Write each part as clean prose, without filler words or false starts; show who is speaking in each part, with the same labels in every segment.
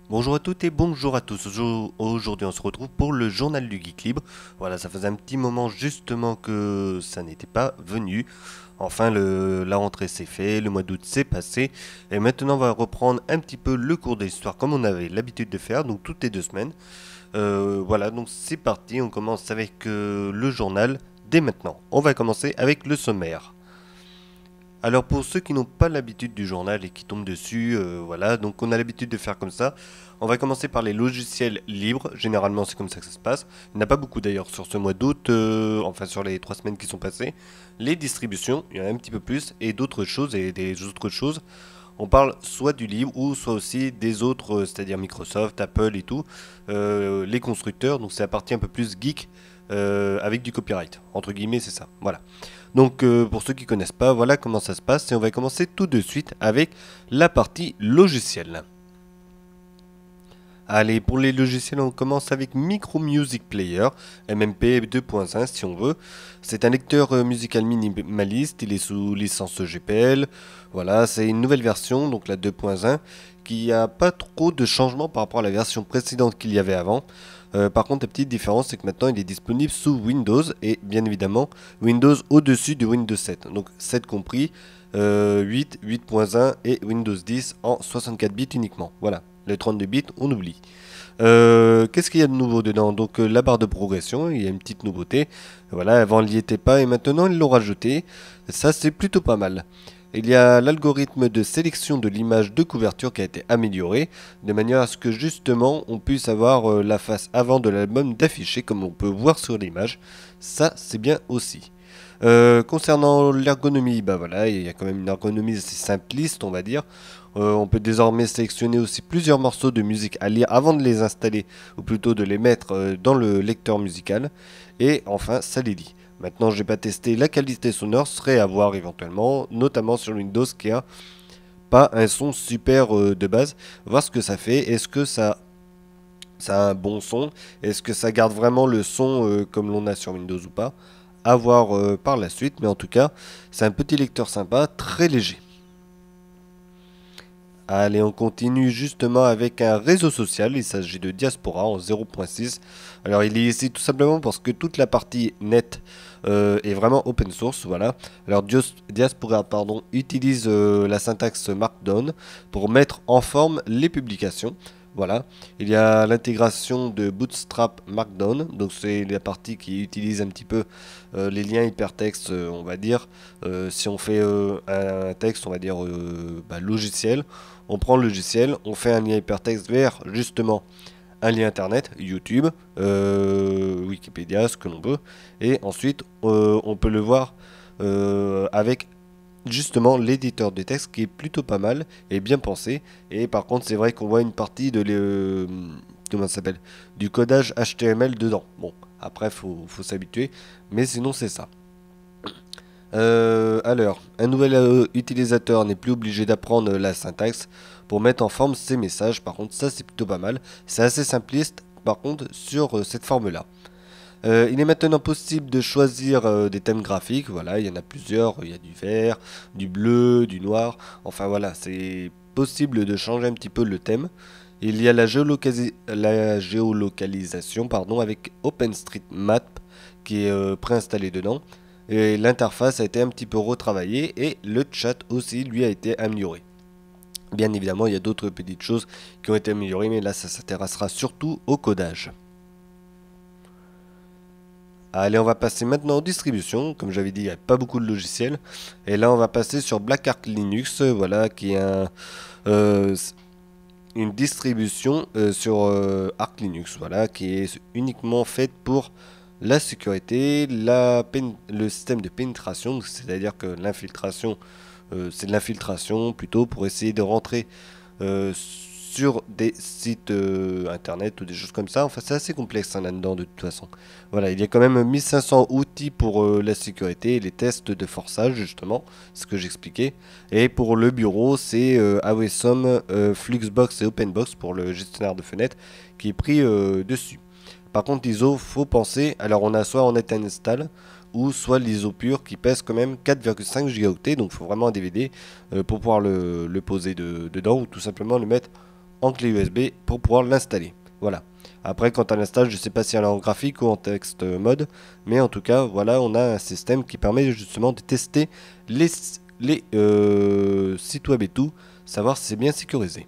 Speaker 1: Bonjour à toutes et bonjour à tous. Aujourd'hui, on se retrouve pour le journal du Geek Libre. Voilà, ça faisait un petit moment justement que ça n'était pas venu. Enfin, la rentrée s'est faite, le mois d'août s'est passé. Et maintenant, on va reprendre un petit peu le cours d'histoire comme on avait l'habitude de faire, donc toutes les 2 semaines. Voilà, donc c'est parti. On commence avec le journal dès maintenant. On va commencer avec le sommaire. Alors pour ceux qui n'ont pas l'habitude du journal et qui tombent dessus, voilà, donc on a l'habitude de faire comme ça. On va commencer par les logiciels libres, généralement c'est comme ça que ça se passe. Il n'y en a pas beaucoup d'ailleurs sur ce mois d'août, enfin sur les 3 semaines qui sont passées. Les distributions, il y en a un petit peu plus, et d'autres choses, et des autres choses. On parle soit du libre ou soit aussi des autres, c'est-à-dire Microsoft, Apple et tout, les constructeurs, donc c'est la partie un peu plus geek avec du copyright, entre guillemets c'est ça, voilà. Donc pour ceux qui ne connaissent pas, voilà comment ça se passe et on va commencer tout de suite avec la partie logicielle. Allez, pour les logiciels, on commence avec Micro Music Player, MMP 2.1 si on veut. C'est un lecteur musical minimaliste, il est sous licence GPL. Voilà, c'est une nouvelle version, donc la 2.1, qui a pas trop de changements par rapport à la version précédente qu'il y avait avant. Par contre, la petite différence, c'est que maintenant il est disponible sous Windows et bien évidemment Windows au-dessus de Windows 7. Donc 7 compris, 8, 8.1 et Windows 10 en 64 bits uniquement. Voilà, les 32 bits, on oublie. Qu'est-ce qu'il y a de nouveau dedans? Donc la barre de progression, il y a une petite nouveauté. Voilà, avant il n'y était pas et maintenant ils l'ont rajouté. Ça c'est plutôt pas mal. Il y a l'algorithme de sélection de l'image de couverture qui a été amélioré, de manière à ce que justement on puisse avoir la face avant de l'album d'afficher comme on peut voir sur l'image. Ça c'est bien aussi. Concernant l'ergonomie, bah voilà, il y a quand même une ergonomie assez simpliste, on va dire. On peut désormais sélectionner aussi plusieurs morceaux de musique à lire avant de les installer, ou plutôt de les mettre dans le lecteur musical. Et enfin, ça les lit. Maintenant, je n'ai pas testé la qualité sonore, serait à voir éventuellement, notamment sur Windows qui a pas un son super de base. Voir ce que ça fait. Est-ce que ça a un bon son? Est-ce que ça garde vraiment le son comme l'on a sur Windows ou pas? À voir par la suite, mais en tout cas, c'est un petit lecteur sympa, très léger. Allez, on continue justement avec un réseau social. Il s'agit de Diaspora en 0.6. Alors, il est ici tout simplement parce que toute la partie net est vraiment open source. Voilà. Alors, Diaspora pardon, utilise la syntaxe Markdown pour mettre en forme les publications. Voilà. Il y a l'intégration de Bootstrap Markdown. Donc, c'est la partie qui utilise un petit peu les liens hypertextes, on va dire. Si on fait un texte, on va dire logiciel. On prend le logiciel, on fait un lien hypertexte vers justement un lien internet, YouTube, Wikipédia, ce que l'on veut, et ensuite on peut le voir avec justement l'éditeur de texte qui est plutôt pas mal et bien pensé. Et par contre, c'est vrai qu'on voit une partie de comment ça s'appelle, du codage HTML dedans. Bon, après faut s'habituer, mais sinon c'est ça. Alors, un nouvel utilisateur n'est plus obligé d'apprendre la syntaxe pour mettre en forme ses messages. Par contre, ça c'est plutôt pas mal. C'est assez simpliste, par contre, sur cette forme-là. Il est maintenant possible de choisir des thèmes graphiques. Voilà, il y en a plusieurs. Il y a du vert, du bleu, du noir. Enfin voilà, c'est possible de changer un petit peu le thème. Il y a la géolocalisation pardon, avec OpenStreetMap qui est préinstallé dedans. Et l'interface a été un petit peu retravaillée et le chat aussi lui a été amélioré. Bien évidemment, il y a d'autres petites choses qui ont été améliorées, mais là, ça s'intéressera surtout au codage. Allez, on va passer maintenant aux distributions. Comme j'avais dit, il n'y a pas beaucoup de logiciels. Et là, on va passer sur Black Arc Linux, voilà, qui est euh, une distribution sur Arc Linux, voilà, qui est uniquement faite pour la sécurité, le système de pénétration, c'est-à-dire que l'infiltration, c'est de l'infiltration plutôt pour essayer de rentrer sur des sites internet ou des choses comme ça. Enfin, c'est assez complexe hein, là-dedans de toute façon. Voilà, il y a quand même 1500 outils pour la sécurité et les tests de forçage, justement, ce que j'expliquais. Et pour le bureau, c'est Awesome, Fluxbox et Openbox pour le gestionnaire de fenêtres qui est pris dessus. Par contre, l'ISO, faut penser, alors on a soit en net install ou soit l'ISO pur qui pèse quand même 4,5 Go, donc il faut vraiment un DVD pour pouvoir le poser dedans ou tout simplement le mettre en clé USB pour pouvoir l'installer. Voilà. Après, quand on l'installe, je ne sais pas si elle est en graphique ou en texte mode, mais en tout cas, voilà, on a un système qui permet justement de tester les sites web et tout, savoir si c'est bien sécurisé.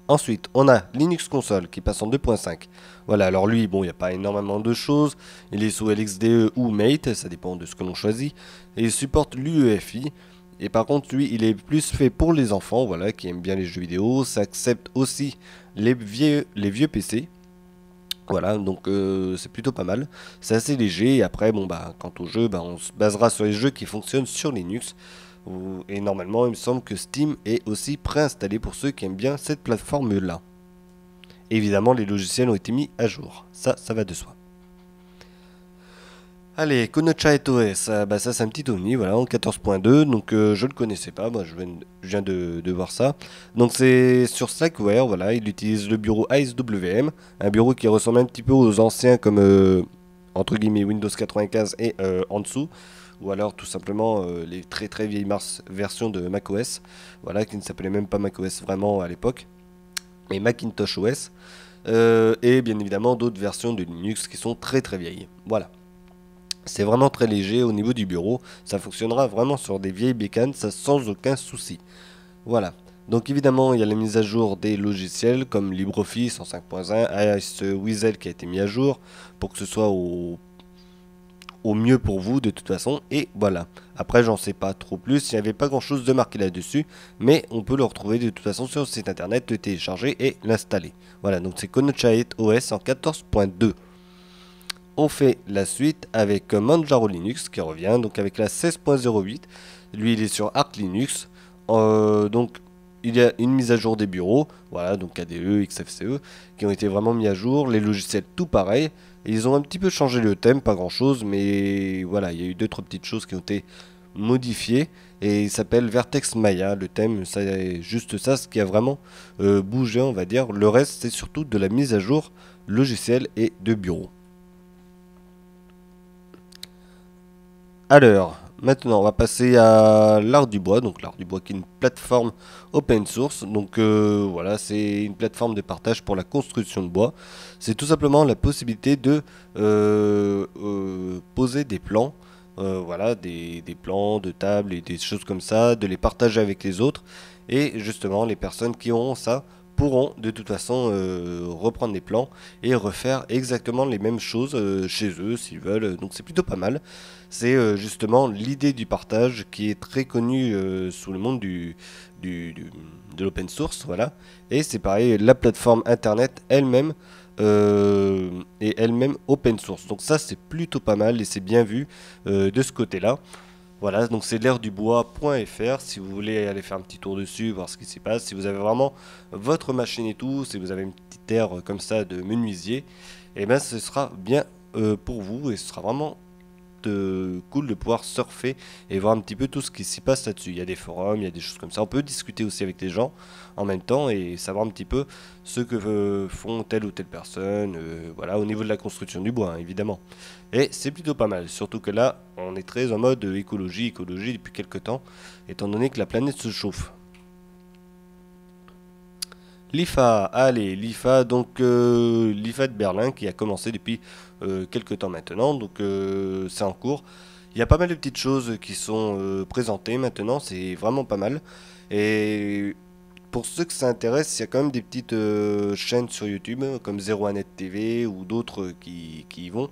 Speaker 1: Ensuite, on a Linux Console qui passe en 2.5. Voilà, alors lui, bon, il n'y a pas énormément de choses. Il est sous LXDE ou Mate, ça dépend de ce que l'on choisit. Et il supporte l'UEFI. Et par contre, lui, il est plus fait pour les enfants, voilà, qui aiment bien les jeux vidéo. Ça accepte aussi les vieux PC. Voilà, donc c'est plutôt pas mal. C'est assez léger. Et après, bon, bah, quant au jeu, bah, on se basera sur les jeux qui fonctionnent sur Linux. Et normalement, il me semble que Steam est aussi préinstallé pour ceux qui aiment bien cette plateforme-là. Évidemment, les logiciels ont été mis à jour. Ça va de soi. Allez, Konocha OS, bah ça c'est un petit ovni, voilà, en 14.2, donc je le connaissais pas, moi je viens de voir ça. Donc c'est sur Slackware, voilà, il utilise le bureau ASWM, un bureau qui ressemble un petit peu aux anciens comme entre guillemets Windows 95 et en dessous, ou alors tout simplement les très très vieilles versions de macOS, voilà, qui ne s'appelaient même pas macOS vraiment à l'époque, mais Macintosh OS, et bien évidemment d'autres versions de Linux qui sont très très vieilles, voilà. C'est vraiment très léger au niveau du bureau, ça fonctionnera vraiment sur des vieilles bécanes, ça sans aucun souci. Voilà. Donc évidemment, il y a la mise à jour des logiciels comme LibreOffice en 5.1, Iceweasel qui a été mis à jour pour que ce soit au mieux pour vous de toute façon. Et voilà. Après, j'en sais pas trop plus, il n'y avait pas grand chose de marqué là-dessus, mais on peut le retrouver de toute façon sur le site internet, le télécharger et l'installer. Voilà, donc c'est Konocha OS en 14.2. On fait la suite avec Manjaro Linux qui revient, donc avec la 16.08. Lui, il est sur Arch Linux. Donc, il y a une mise à jour des bureaux, voilà, donc KDE, XFCE, qui ont été vraiment mis à jour. Les logiciels, tout pareil. Et ils ont un petit peu changé le thème, pas grand chose, mais voilà, il y a eu deux, trois petites choses qui ont été modifiées. Et il s'appelle Vertex Maya. Le thème, c'est juste ça, ce qui a vraiment bougé, on va dire. Le reste, c'est surtout de la mise à jour logiciel et de bureau. Alors, maintenant, on va passer à l'Art du Bois. Donc, l'Art du Bois qui est une plateforme open source. Donc, voilà, c'est une plateforme de partage pour la construction de bois. C'est tout simplement la possibilité de poser des plans. Voilà, des plans de table et des choses comme ça, de les partager avec les autres. Et justement, les personnes qui auront ça pourront de toute façon reprendre les plans et refaire exactement les mêmes choses chez eux s'ils veulent. Donc c'est plutôt pas mal. C'est justement l'idée du partage qui est très connue sous le monde du- du- de l'open source. Voilà. Et c'est pareil, la plateforme internet elle-même est elle-même open source. Donc ça c'est plutôt pas mal et c'est bien vu de ce côté-là. Voilà, donc c'est l'airdubois.fr si vous voulez aller faire un petit tour dessus, voir ce qui s'y passe. Si vous avez vraiment votre machine et tout, si vous avez une petite aire comme ça de menuisier, et ben ce sera bien pour vous et ce sera vraiment cool de pouvoir surfer et voir un petit peu tout ce qui s'y passe là-dessus. Il y a des forums, il y a des choses comme ça. On peut discuter aussi avec les gens en même temps et savoir un petit peu ce que font telle ou telle personne, voilà, au niveau de la construction du bois, hein, évidemment. Et c'est plutôt pas mal, surtout que là, on est très en mode écologie depuis quelques temps, étant donné que la planète se chauffe. L'IFA, allez, l'IFA, donc l'IFA de Berlin qui a commencé depuis quelques temps maintenant, donc c'est en cours. Il y a pas mal de petites choses qui sont présentées maintenant, c'est vraiment pas mal. Et pour ceux que ça intéresse, il y a quand même des petites chaînes sur YouTube comme 01net TV ou d'autres qui y vont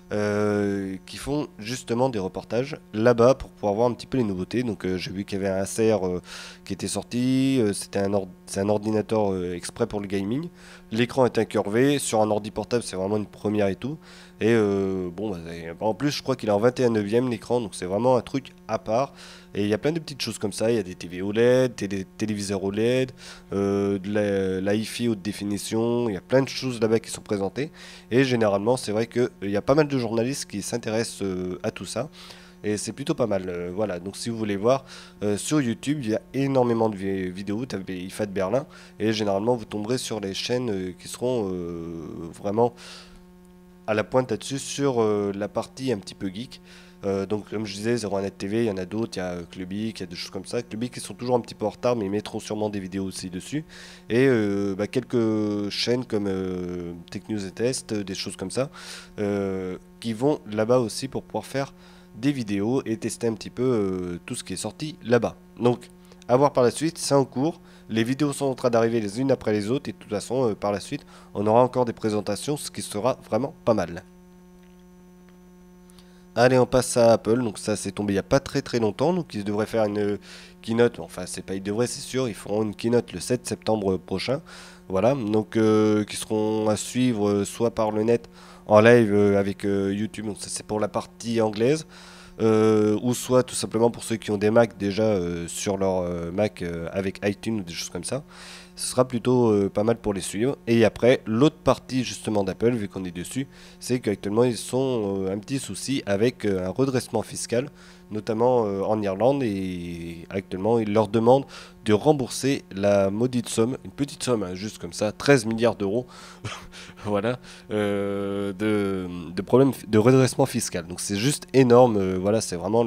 Speaker 1: qui font justement des reportages là-bas pour pouvoir voir un petit peu les nouveautés. Donc j'ai vu qu'il y avait un ACR qui était sorti, c'est un ordinateur exprès pour le gaming. L'écran est incurvé, sur un ordi portable c'est vraiment une première et tout. Et bon, bah, en plus je crois qu'il est en 21 e l'écran, donc c'est vraiment un truc à part. Et il y a plein de petites choses comme ça, il y a des TV OLED, des téléviseurs OLED, de la hi-fi haute définition, il y a plein de choses là-bas qui sont présentées. Et généralement, c'est vrai qu'il y a pas mal de journalistes qui s'intéressent à tout ça. Et c'est plutôt pas mal. Voilà, donc si vous voulez voir, sur YouTube, il y a énormément de vidéos. Vous tapez IFA de Berlin. Et généralement, vous tomberez sur les chaînes qui seront vraiment à la pointe là-dessus sur la partie un petit peu geek. Donc comme je disais, 01net TV, il y en a d'autres, il y a Clubic, il y a des choses comme ça. Clubic qui sont toujours un petit peu en retard, mais ils mettront sûrement des vidéos aussi dessus. Et quelques chaînes comme Tech News et Test, des choses comme ça, qui vont là-bas aussi pour pouvoir faire des vidéos et tester un petit peu tout ce qui est sorti là-bas. Donc à voir par la suite, c'est en cours. Les vidéos sont en train d'arriver les unes après les autres et de toute façon, par la suite, on aura encore des présentations, ce qui sera vraiment pas mal. Allez, on passe à Apple. Donc ça, c'est tombé il n'y a pas très longtemps. Donc ils devraient faire une keynote. Enfin, c'est pas ils devraient, c'est sûr. Ils feront une keynote le 7 septembre prochain. Voilà. Donc qui seront à suivre soit par le net en live avec YouTube. Donc ça, c'est pour la partie anglaise. Ou soit tout simplement pour ceux qui ont des Mac déjà sur leur Mac avec iTunes ou des choses comme ça. Ce sera plutôt pas mal pour les suivre. Et après, l'autre partie justement d'Apple, vu qu'on est dessus, c'est qu'actuellement ils sont un petit souci avec un redressement fiscal, notamment en Irlande. Et actuellement, ils leur demandent de rembourser la maudite somme, une petite somme, hein, juste comme ça, 13 milliards d'euros, voilà, de problèmes de redressement fiscal. Donc c'est juste énorme, voilà, c'est vraiment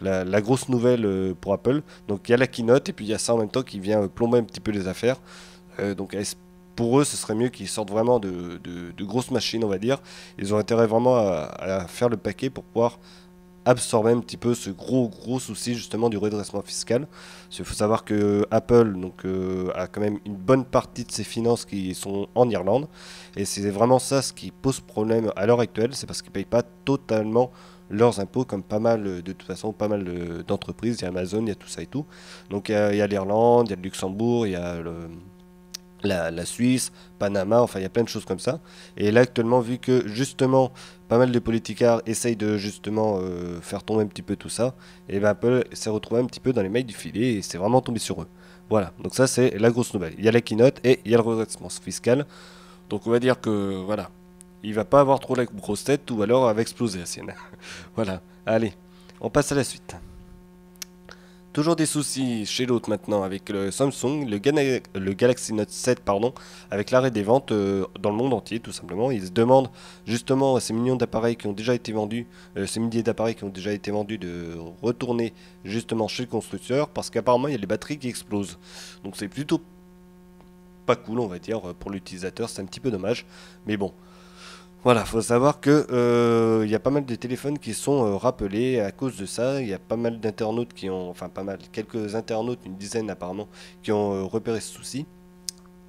Speaker 1: la grosse nouvelle pour Apple. Donc il y a la keynote et puis il y a ça en même temps qui vient plomber un petit peu les affaires. Donc pour eux, ce serait mieux qu'ils sortent vraiment de grosses machines, on va dire. Ils ont intérêt vraiment à faire le paquet pour pouvoir absorber un petit peu ce gros souci justement du redressement fiscal. Parce qu'il faut savoir que Apple donc, a quand même une bonne partie de ses finances qui sont en Irlande. Et c'est vraiment ça ce qui pose problème à l'heure actuelle, c'est parce qu'ils ne payent pas totalement leurs impôts comme pas mal, de toute façon, pas mal d'entreprises. Il y a Amazon, il y a tout ça et tout. Donc il y a l'Irlande, il y a le Luxembourg, il y a la Suisse, Panama, enfin il y a plein de choses comme ça. Et là actuellement, vu que justement pas mal de politicards essayent de justement faire tomber un petit peu tout ça, et bien Apple s'est retrouvé un petit peu dans les mailles du filet et c'est vraiment tombé sur eux. Voilà, donc ça c'est la grosse nouvelle. Il y a la keynote et il y a le redressement fiscal. Donc on va dire que voilà, il va pas avoir trop la grosse tête ou alors elle va exploser la sienne. Voilà, allez, on passe à la suite. Toujours des soucis chez l'autre maintenant avec le Samsung, le Galaxy Note 7 pardon, avec l'arrêt des ventes dans le monde entier tout simplement. Ils se demandent justement à ces millions d'appareils qui ont déjà été vendus, ces milliers d'appareils qui ont déjà été vendus de retourner justement chez le constructeur parce qu'apparemment il y a les batteries qui explosent. Donc c'est plutôt pas cool on va dire pour l'utilisateur, c'est un petit peu dommage. Mais bon, voilà, faut savoir que il y a pas mal de téléphones qui sont rappelés à cause de ça. Il y a pas mal d'internautes qui ont, enfin pas mal, quelques internautes, une dizaine apparemment, qui ont repéré ce souci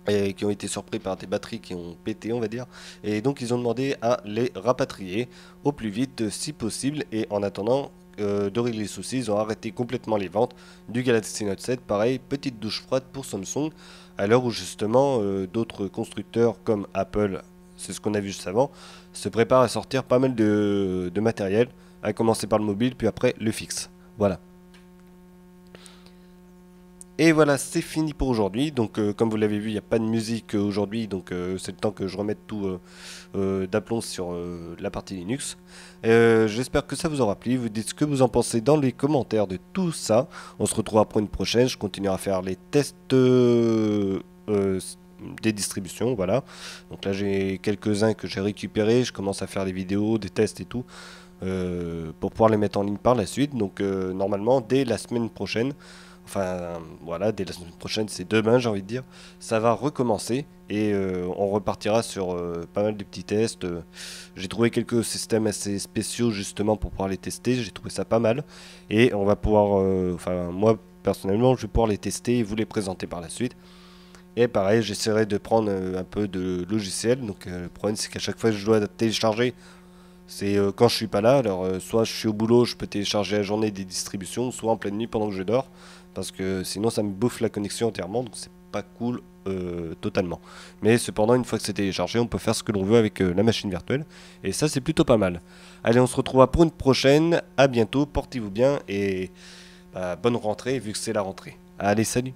Speaker 1: et qui ont été surpris par des batteries qui ont pété, on va dire. Et donc ils ont demandé à les rapatrier au plus vite si possible. Et en attendant de régler les soucis, ils ont arrêté complètement les ventes du Galaxy Note 7. Pareil, petite douche froide pour Samsung, à l'heure où justement d'autres constructeurs comme Apple, c'est ce qu'on a vu juste avant, se préparent à sortir pas mal de matériel, à commencer par le mobile, puis après le fixe. Voilà. Et voilà, c'est fini pour aujourd'hui. Donc, comme vous l'avez vu, il n'y a pas de musique aujourd'hui. Donc, c'est le temps que je remette tout d'aplomb sur la partie Linux. J'espère que ça vous aura plu. Vous dites ce que vous en pensez dans les commentaires de tout ça. On se retrouvera pour une prochaine. Je continuerai à faire les tests des distributions. Voilà. Donc là, j'ai quelques-uns que j'ai récupérés. Je commence à faire des vidéos, des tests et tout. Pour pouvoir les mettre en ligne par la suite. Donc, normalement, dès la semaine prochaine. Enfin voilà, dès la semaine prochaine, c'est demain j'ai envie de dire, ça va recommencer et on repartira sur pas mal de petits tests. J'ai trouvé quelques systèmes assez spéciaux justement pour pouvoir les tester, j'ai trouvé ça pas mal et on va pouvoir, enfin moi personnellement je vais pouvoir les tester et vous les présenter par la suite. Et pareil, j'essaierai de prendre un peu de logiciel, donc le problème c'est qu'à chaque fois que je dois télécharger, c'est quand je suis pas là, alors soit je suis au boulot, je peux télécharger la journée des distributions, soit en pleine nuit pendant que je dors, parce que sinon ça me bouffe la connexion entièrement, donc c'est pas cool totalement. Mais cependant, une fois que c'est téléchargé, on peut faire ce que l'on veut avec la machine virtuelle, et ça c'est plutôt pas mal. Allez, on se retrouvera pour une prochaine, à bientôt, portez-vous bien, et bah, bonne rentrée vu que c'est la rentrée. Allez, salut!